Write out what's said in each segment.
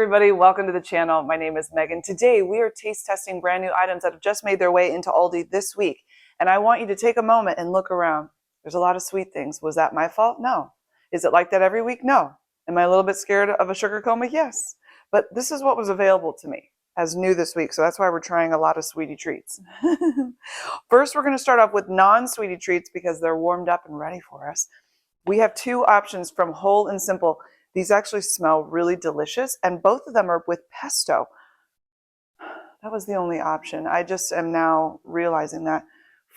everybody, welcome to the channel. My name is Megan. Today we are taste testing brand new items that have just made their way into Aldi this week. And I want you to take a moment and look around. There's a lot of sweet things. Was that my fault? No. Is it like that every week? No. Am I a little bit scared of a sugar coma? Yes. But this is what was available to me as new this week. So that's why we're trying a lot of sweetie treats. First, we're going to start off with non-sweetie treats because they're warmed up and ready for us. We have two options from Whole and Simple. These actually smell really delicious, and both of them are with pesto. That was the only option. I just am now realizing that.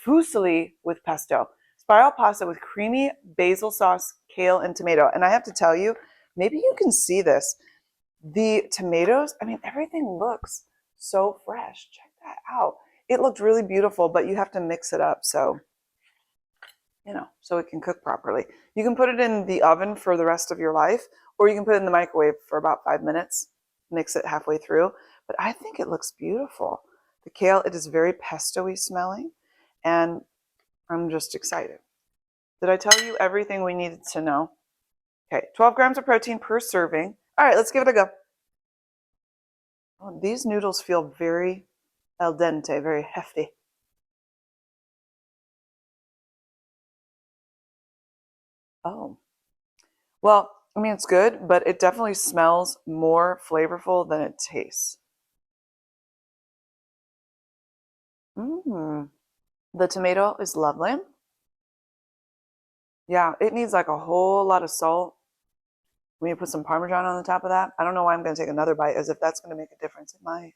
Fusilli with pesto. Spiral pasta with creamy basil sauce, kale, and tomato. And I have to tell you, maybe you can see this. The tomatoes, I mean, everything looks so fresh. Check that out. It looked really beautiful, but you have to mix it up so it can cook properly. You can put it in the oven for the rest of your life, or you can put it in the microwave for about 5 minutes, mix it halfway through. But I think it looks beautiful. The kale, it is very pesto-y smelling, and I'm just excited. Did I tell you everything we needed to know? Okay, 12 grams of protein per serving. All right, let's give it a go. Oh, these noodles feel very al dente, very hefty. Oh, well, I mean, it's good, but it definitely smells more flavorful than it tastes. The tomato is lovely. Yeah, it needs like a whole lot of salt. When you put some Parmesan on the top of that, I don't know why I'm going to take another bite, as if that's going to make a difference. It might.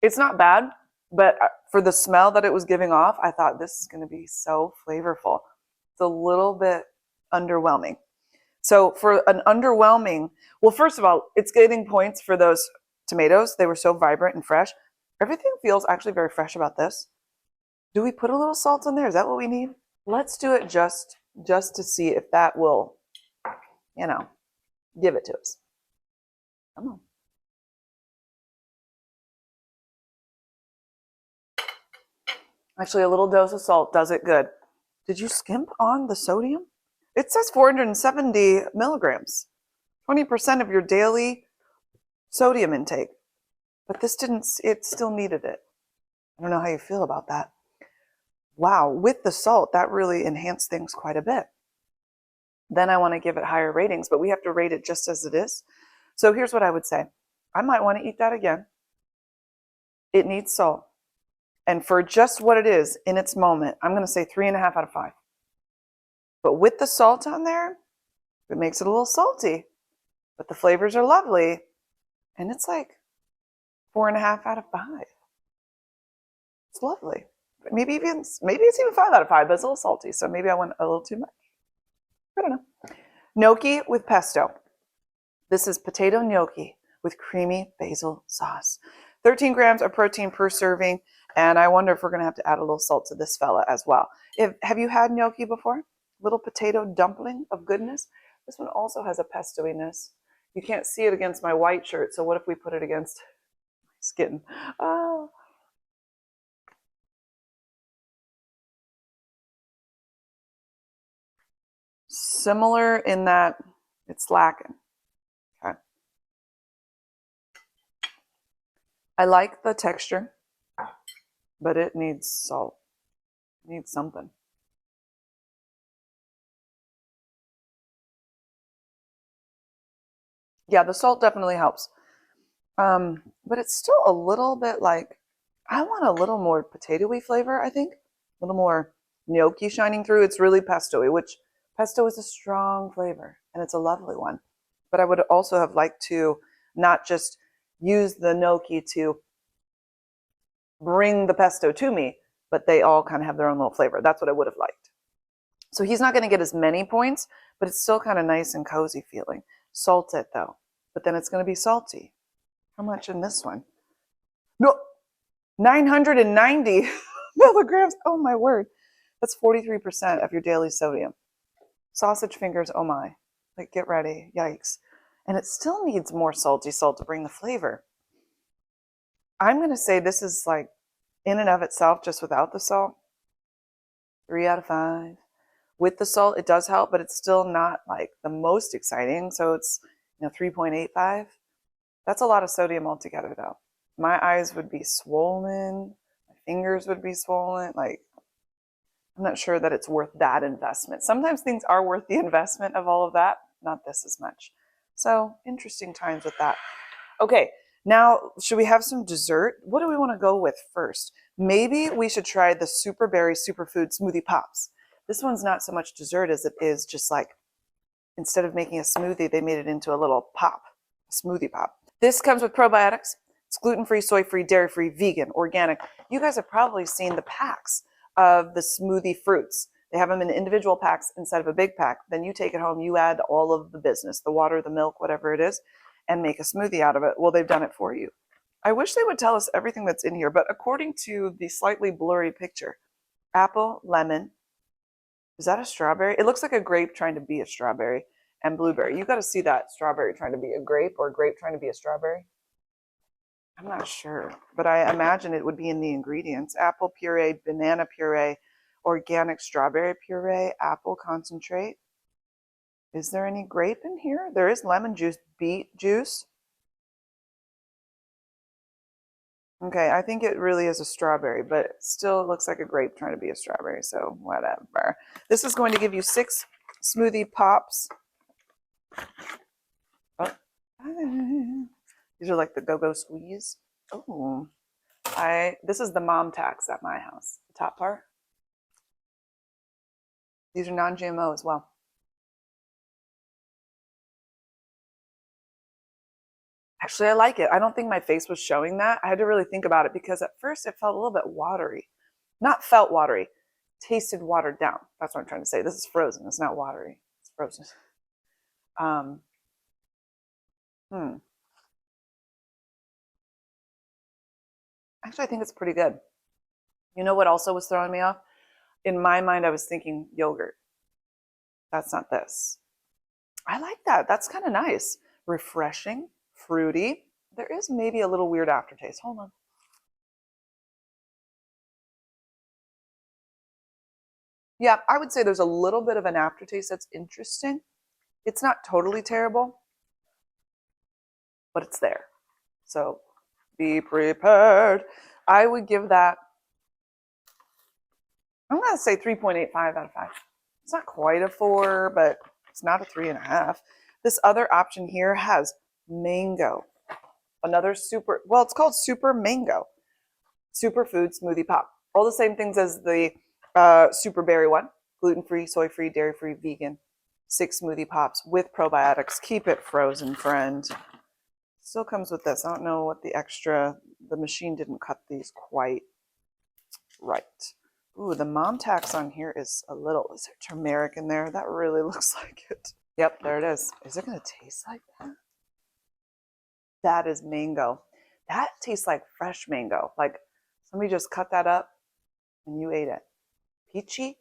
It's not bad, but for the smell that it was giving off, I thought this is going to be so flavorful. It's a little bit underwhelming. So for an underwhelming, well, first of all, it's getting points for those tomatoes. They were so vibrant and fresh. Everything feels actually very fresh about this. Do we put a little salt in there? Is that what we need? Let's do it just to see if that will, give it to us. Come on. Actually, a little dose of salt does it good. Did you skimp on the sodium? It says 470 milligrams, 20% of your daily sodium intake. But this didn't, it still needed it. I don't know how you feel about that. Wow, with the salt, that really enhanced things quite a bit. Then I want to give it higher ratings, but we have to rate it just as it is. So here's what I would say. I might want to eat that again. It needs salt. And for just what it is in its moment, I'm going to say 3.5 out of 5. But with the salt on there, it makes it a little salty. But the flavors are lovely. And it's like 4.5 out of 5. It's lovely. Maybe it's even 5 out of 5, but it's a little salty. So maybe I went a little too much. I don't know. Gnocchi with pesto. This is potato gnocchi with creamy basil sauce. 13 grams of protein per serving. And I wonder if we're going to have to add a little salt to this fella as well. Have you had gnocchi before? Little potato dumpling of goodness. This one also has a pesto-iness. You can't see it against my white shirt, so what if we put it against my skin? Oh. Similar in that it's lacking. Okay. I like the texture, but it needs salt. It needs something. Yeah, the salt definitely helps. But it's still a little bit like, I want a little more potato-y flavor, I think. A little more gnocchi shining through. It's really pesto-y, which pesto is a strong flavor, and it's a lovely one. But I would also have liked to not just use the gnocchi to bring the pesto to me, but they all kind of have their own little flavor. That's what I would have liked. So he's not going to get as many points, but it's still kind of nice and cozy feeling. Salt it, though. But then it's going to be salty. How much in this one? No, 990 milligrams. Oh, my word. That's 43% of your daily sodium. Sausage fingers, oh my. Like, get ready. Yikes. And it still needs more salty salt to bring the flavor. I'm going to say this is like, in and of itself, just without the salt, 3 out of 5. With the salt, it does help, but it's still not like the most exciting. So it's 3.85. That's a lot of sodium altogether, though. My eyes would be swollen. My fingers would be swollen. Like, I'm not sure that it's worth that investment. Sometimes things are worth the investment of all of that. Not this as much. So, interesting times with that. Okay, now, should we have some dessert? What do we want to go with first? Maybe we should try the Super Berry Superfood Smoothie Pops. This one's not so much dessert as it is just like, instead of making a smoothie, they made it into a little pop, a smoothie pop. This comes with probiotics. It's gluten-free, soy-free, dairy-free, vegan, organic. You guys have probably seen the packs of the smoothie fruits. They have them in individual packs instead of a big pack. Then you take it home, you add all of the business, the water, the milk, whatever it is, and make a smoothie out of it. Well, they've done it for you. I wish they would tell us everything that's in here, but according to the slightly blurry picture, apple, lemon, is that a strawberry? It looks like a grape trying to be a strawberry, and blueberry. You got to see that strawberry trying to be a grape or a grape trying to be a strawberry. I'm not sure, but I imagine it would be in the ingredients. Apple puree, banana puree, organic strawberry puree, apple concentrate. Is there any grape in here? There is lemon juice, beet juice. Okay, I think it really is a strawberry, but it still looks like a grape trying to be a strawberry, so whatever. This is going to give you 6 smoothie pops. Oh. These are like the go-go squeeze. Oh, this is the mom tax at my house, the top part. These are non-GMO as well. Actually, I like it. I don't think my face was showing that. I had to really think about it because at first it felt a little bit watery. Not felt watery, tasted watered down. That's what I'm trying to say. This is frozen. It's not watery. It's frozen. Actually, I think it's pretty good. You know what also was throwing me off? In my mind, I was thinking yogurt. That's not this. I like that. That's kind of nice. Refreshing, fruity. There is maybe a little weird aftertaste. Hold on. Yeah, I would say there's a little bit of an aftertaste that's interesting. It's not totally terrible, but it's there. So be prepared. I would give that, I'm going to say 3.85 out of 5. It's not quite a 4, but it's not a 3.5. This other option here has mango. Another super, well, it's called Super Mango. Superfood Smoothie Pop. All the same things as the Super Berry one. Gluten-free, soy-free, dairy-free, vegan. 6 smoothie pops with probiotics. Keep it frozen, friend. Still comes with this. I don't know what the extra, the machine didn't cut these quite right. Ooh, the mom tax on here is a little, is there turmeric in there? That really looks like it. Yep, there it is. Is it going to taste like that? That is mango. That tastes like fresh mango. Like somebody just cut that up and you ate it. Peachy?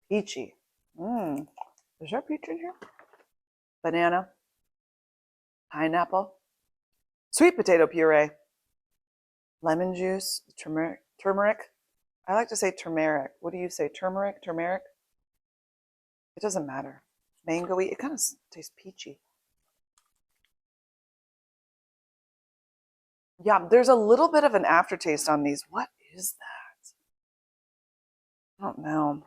Peachy. Is there peach in here? Banana. Pineapple. Sweet potato puree. Lemon juice. Turmeric. I like to say turmeric. What do you say? Turmeric? Turmeric? It doesn't matter. Mango-y. It kind of tastes peachy. Yeah, there's a little bit of an aftertaste on these. What is that? I don't know.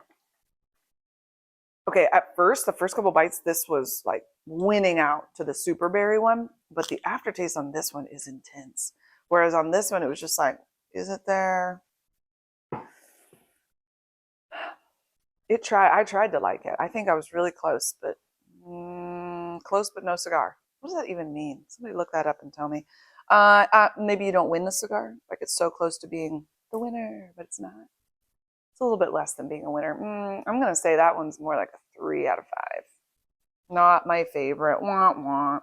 Okay, at first, the first couple bites, this was like winning out to the super berry one, but the aftertaste on this one is intense. Whereas on this one, it was just like, is it there? I tried to like it. I think I was really close, but close but no cigar. What does that even mean? Somebody look that up and tell me. Maybe you don't win the cigar. Like it's so close to being the winner, but it's not. It's a little bit less than being a winner. I'm going to say that one's more like a 3 out of 5. Not my favorite. Wah, wah.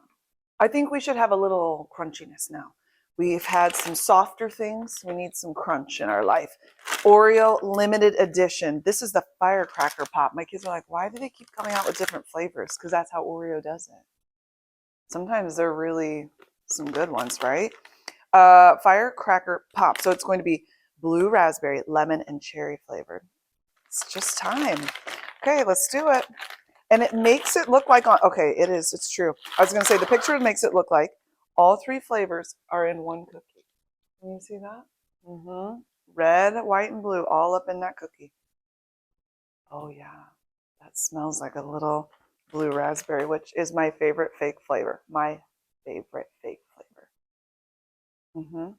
I think we should have a little crunchiness now. We've had some softer things. We need some crunch in our life. Oreo limited edition. This is the Firecracker Pop. My kids are like, why do they keep coming out with different flavors? Because that's how Oreo does it. Sometimes they're really some good ones, right? Firecracker Pop. So it's going to be blue raspberry, lemon, and cherry flavored. It's just time. Okay, let's do it. And it makes it look like, okay, it is, it's true. I was going to say the picture makes it look like All three flavors are in one cookie. Can you see that? Mm-hmm. Red, white, and blue all up in that cookie. Oh yeah, that smells like a little blue raspberry, which is my favorite fake flavor. My favorite fake flavor. Mm-hmm.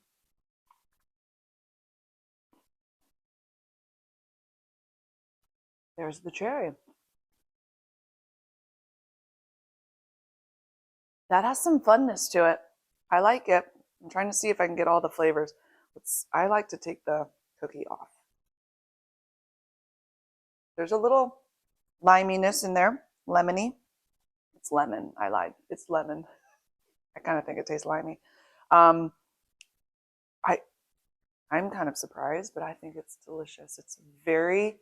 There's the cherry. That has some funness to it. I like it. I'm trying to see if I can get all the flavors. I like to take the cookie off. There's a little liminess in there, lemony. It's lemon. I lied. It's lemon. I kind of think it tastes limey. Um, I I'm kind of surprised, but I think it's delicious. It's very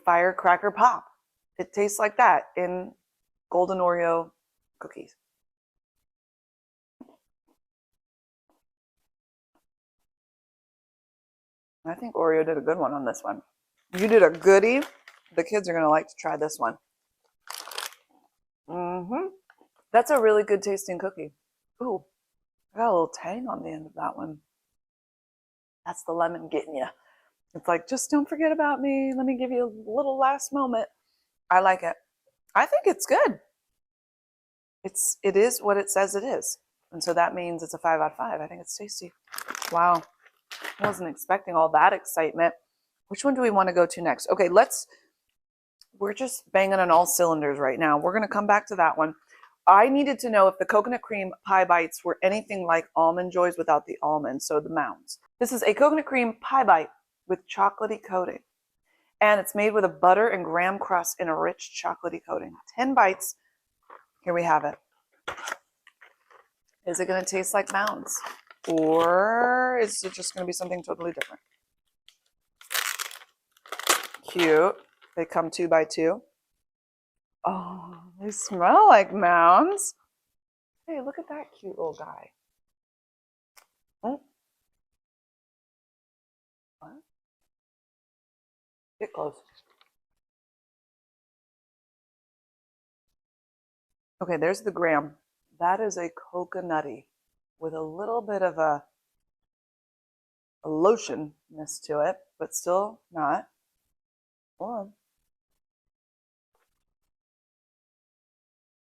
firecracker pop. It tastes like that in golden Oreo cookies. I think Oreo did a good one on this one. You did a goodie. The kids are going to like to try this one. Mm-hmm. That's a really good tasting cookie. Ooh, I got a little tang on the end of that one. That's the lemon getting you. It's like, just don't forget about me. Let me give you a little last moment. I like it. I think it's good. It is what it says it is. And so that means it's a 5 out of 5. I think it's tasty. Wow. I wasn't expecting all that excitement. Which one do we want to go to next? Okay, we're just banging on all cylinders right now. We're going to come back to that one. I needed to know if the coconut cream pie bites were anything like Almond Joys without the almonds, so the mounds. This is a coconut cream pie bite with chocolatey coating. And it's made with a butter and graham crust in a rich chocolatey coating. 10 bites. Here we have it. Is it going to taste like mounds? Or is it just going to be something totally different? Cute. They come 2 by 2. Oh, they smell like mounds. Hey, look at that cute little guy. Oh. What? Get close. Okay, there's the graham. That is a coconutty with a little bit of a lotionness to it, but still not. Hold on.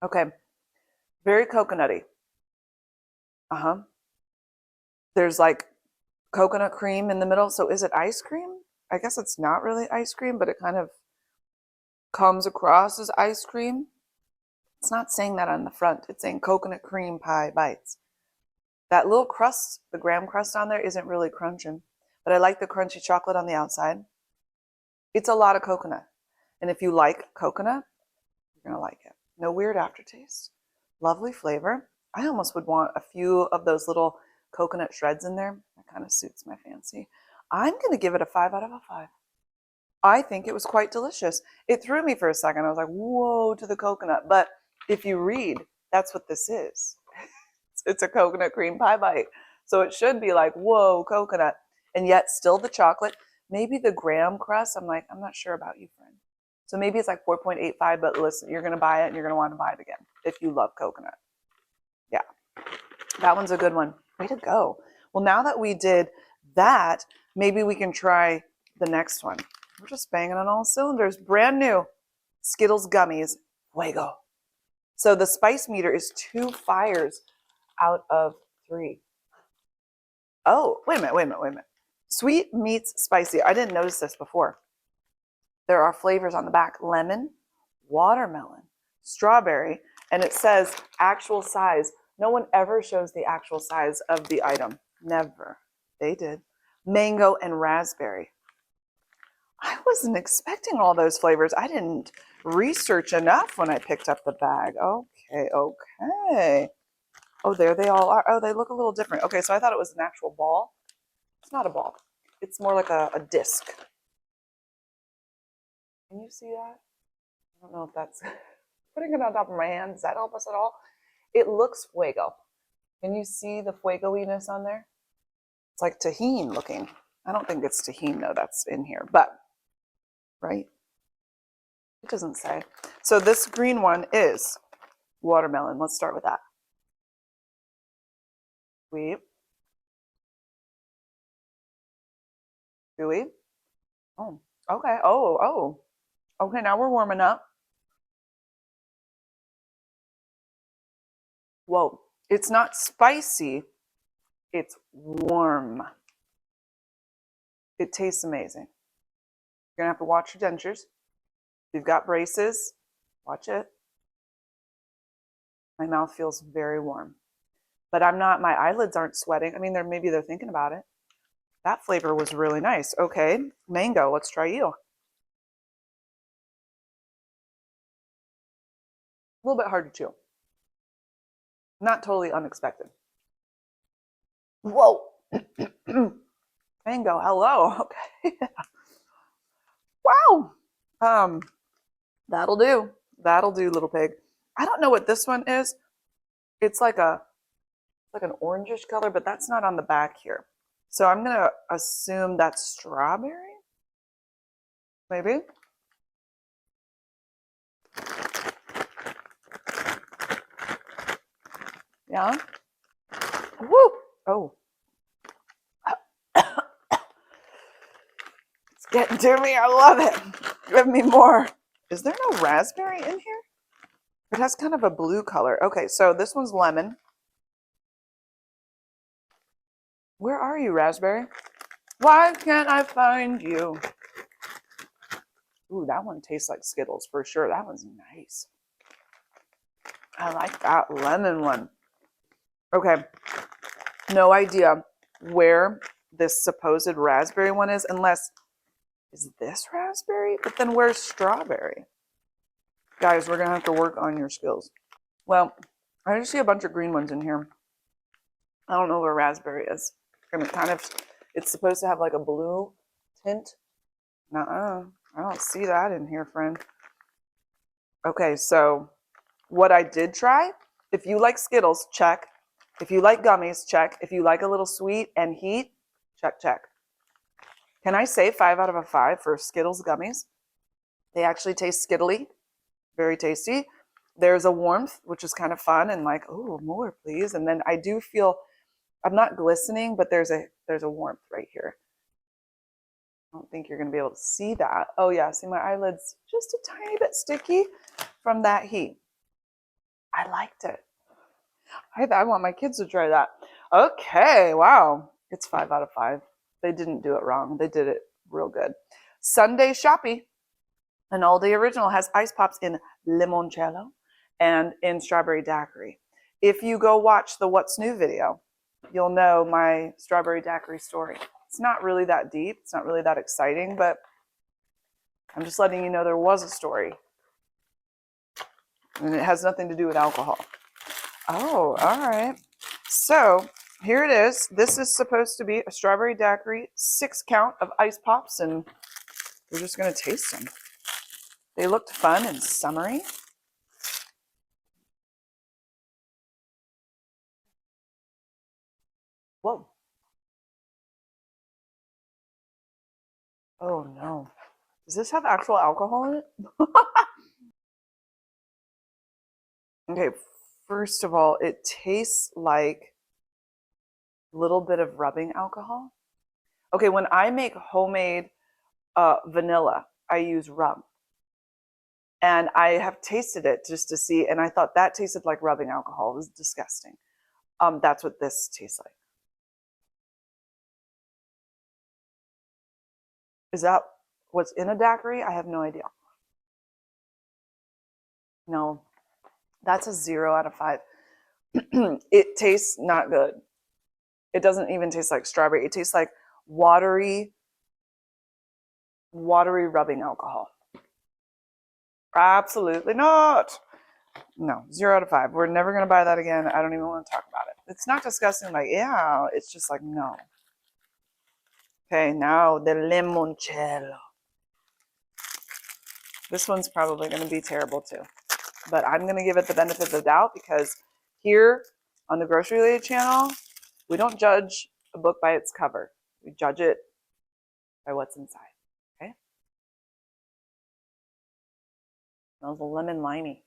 Okay, very coconutty. Uh-huh. There's like coconut cream in the middle. So is it ice cream? I guess it's not really ice cream, but it kind of comes across as ice cream. It's not saying that on the front. It's saying coconut cream pie bites. That little crust, the graham crust on there, isn't really crunching, but I like the crunchy chocolate on the outside. It's a lot of coconut. And if you like coconut, you're going to like it. No weird aftertaste. Lovely flavor. I almost would want a few of those little coconut shreds in there. That kind of suits my fancy. I'm going to give it a 5 out of a 5. I think it was quite delicious. It threw me for a second. I was like, whoa, to the coconut. But if you read, that's what this is. It's a coconut cream pie bite. So it should be like, whoa, coconut. And yet still the chocolate. Maybe the graham crust, I'm like, I'm not sure about you, friend. So maybe it's like 4.85, but listen, you're going to buy it and you're going to want to buy it again if you love coconut. Yeah, that one's a good one. Way to go. Well, now that we did that, maybe we can try the next one. We're just banging on all cylinders. Brand new Skittles Gummies, Fuego. So the spice meter is 2 fires out of 3. Oh, wait a minute. Sweet meets spicy. I didn't notice this before. There are flavors on the back: lemon, watermelon, strawberry, and it says actual size. No one ever shows the actual size of the item. Never. They did. Mango and raspberry. I wasn't expecting all those flavors. I didn't research enough when I picked up the bag. Okay. Oh, there they all are. Oh, they look a little different. Okay, so I thought it was an actual ball. It's not a ball. It's more like a disc. Can you see that? I don't know if that's putting it on top of my hand. Does that help us at all? It looks Fuego. Can you see the Fuego-iness on there? It's like tahini looking. I don't think it's tahini though that's in here, but right? It doesn't say. So this green one is watermelon. Let's start with that. Sweet. Chewy. Oh, okay. Oh. Okay, now we're warming up. Whoa. It's not spicy. It's warm. It tastes amazing. You're going to have to watch your dentures. If you've got braces, watch it. My mouth feels very warm. But I'm not, my eyelids aren't sweating. I mean, maybe they're thinking about it. That flavor was really nice. Okay, mango, let's try you. A little bit hard to chew. Not totally unexpected. Whoa. Mango, hello. Okay. Wow. That'll do. That'll do, little pig. I don't know what this one is. It's like an orangish color, but that's not on the back here. So I'm gonna assume that's strawberry. Maybe. Yeah. Woo! Oh. It's getting to me. I love it. Give me more. Is there no raspberry in here? It has kind of a blue color. Okay, so this one's lemon. Where are you, raspberry? Why can't I find you? Ooh, that one tastes like Skittles for sure. That one's nice. I like that lemon one. Okay, no idea where this supposed raspberry one is, unless, is this raspberry? But then where's strawberry? Guys, we're gonna have to work on your skills. Well, I just see a bunch of green ones in here. I don't know where raspberry is. And it's supposed to have like a blue tint. Nuh-uh, I don't see that in here, friend. Okay, so what I did try, if you like Skittles, check. If you like gummies, check. If you like a little sweet and heat, check, check. Can I say 5 out of 5 for Skittles gummies? They actually taste skittly, very tasty. There's a warmth, which is kind of fun and like, oh, more please. And then I do feel, I'm not glistening, but there's a warmth right here. I don't think you're going to be able to see that. Oh yeah, see my eyelids just a tiny bit sticky from that heat. I liked it. I want my kids to try that. Okay, wow. It's 5 out of 5. They didn't do it wrong. They did it real good. Sunday Shoppy, an Aldi original, has ice pops in limoncello and in strawberry daiquiri. If you go watch the What's New video, you'll know my strawberry daiquiri story. It's not really that deep. It's not really that exciting, but I'm just letting you know there was a story. And it has nothing to do with alcohol. Oh, all right. So here it is. This is supposed to be a strawberry daiquiri 6 count of ice pops, and we're just going to taste them. They looked fun and summery. Whoa. Oh no. Does this have actual alcohol in it? Okay, first of all, it tastes like a little bit of rubbing alcohol. Okay, when I make homemade vanilla, I use rum. And I have tasted it just to see, and I thought that tasted like rubbing alcohol. It was disgusting. That's what this tastes like. Is that what's in a daiquiri? I have no idea. No, that's a 0 out of 5. It tastes not good. It doesn't even taste like strawberry. It tastes like watery rubbing alcohol. Absolutely not. No, 0 out of 5. We're never going to buy that again. I don't even want to talk about it. It's not disgusting like, yeah, it's just like, no. Okay, now the limoncello. This one's probably going to be terrible too. But I'm going to give it the benefit of the doubt because here on the Grocery Lady channel, we don't judge a book by its cover. We judge it by what's inside. Okay? Smells a lemon limey.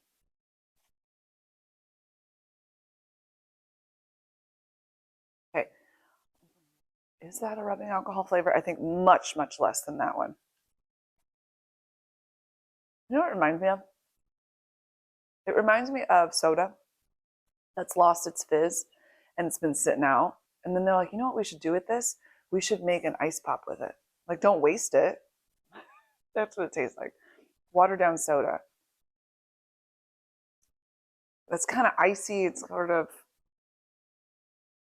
Is that a rubbing alcohol flavor? I think much, much less than that one. You know what it reminds me of? It reminds me of soda that's lost its fizz and it's been sitting out. And then they're like, you know what we should do with this? We should make an ice pop with it. Like, don't waste it. That's what it tastes like. Watered down soda. That's kind of icy. It's sort of,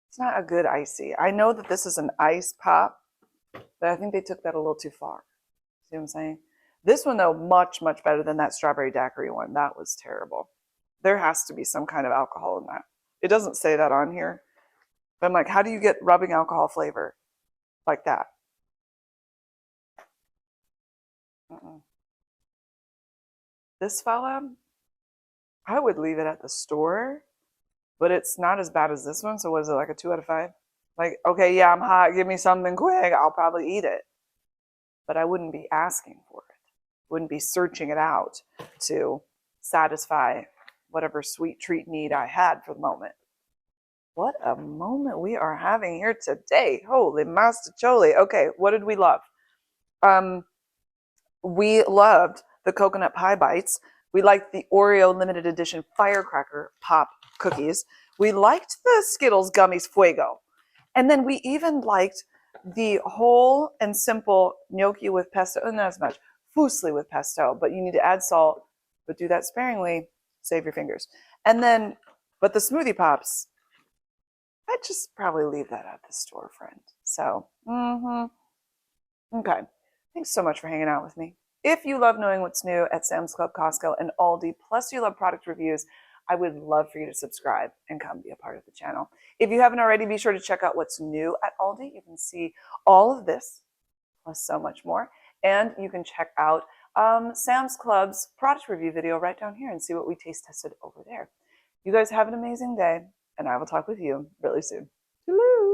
it's not a good icy. I know that this is an ice pop, but I think they took that a little too far. See what I'm saying? This one, though, much, much better than that strawberry daiquiri one. That was terrible. There has to be some kind of alcohol in that. It doesn't say that on here. But I'm like, how do you get rubbing alcohol flavor like that? This fella, I would leave it at the store, but it's not as bad as this one. So was it like a 2 out of 5? Like, okay, yeah, I'm hot. Give me something quick. I'll probably eat it. But I wouldn't be asking for it. Wouldn't be searching it out to satisfy whatever sweet treat need I had for the moment. What a moment we are having here today. Holy mastacholi. Okay, what did we love? We loved the coconut pie bites. We liked the Oreo limited edition Firecracker Pop cookies. We liked the Skittles Gummies Fuego. And then we even liked the whole and simple gnocchi with pesto, and not as much, fusilli with pesto, but you need to add salt, but do that sparingly, save your fingers. And then, but the Smoothie Pops, I'd just probably leave that at the store, friend. So, okay. Thanks so much for hanging out with me. If you love knowing what's new at Sam's Club, Costco, and Aldi, plus you love product reviews, I would love for you to subscribe and come be a part of the channel. If you haven't already, be sure to check out what's new at Aldi. You can see all of this, plus so much more. And you can check out Sam's Club's product review video right down here and see what we taste tested over there. You guys have an amazing day, and I will talk with you really soon. Hello.